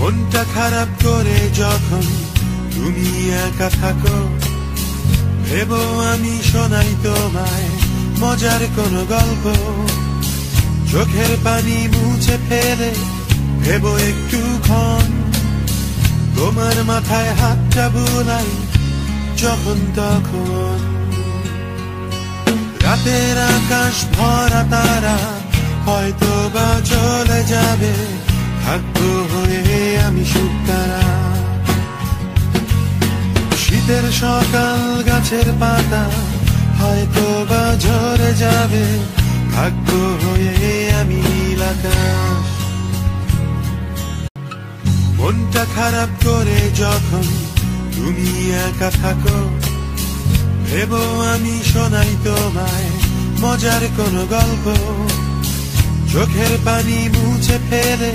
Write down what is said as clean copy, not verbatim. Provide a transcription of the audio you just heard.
মনটা খারাপ করে যখন তুমি একা থাকো, ভেবো আমি শোনাই তোমায় মজার কোনো গল্প। চোখের পানি মুছে ফেলে ভেবো একটুক্ষণ, তোমার মাথায় হাতটা বুলাই যখন তখন। রাতের আকাশ ভরা তারা হয়তো বা চলে যাবে, থাকবো হয়ে আমি শুকতারা। শীতের সকাল গাছের পাতা হয়তো বা ঝরে যাবে, থাকবো হয়ে আমি নীল আকাশ। মনটা খারাপ করে যখন তুমি একা থাকো, ভেবো আমি শোনাই তোমায় মজার কোনো গল্প। চোখের পানি মুছে ফেলে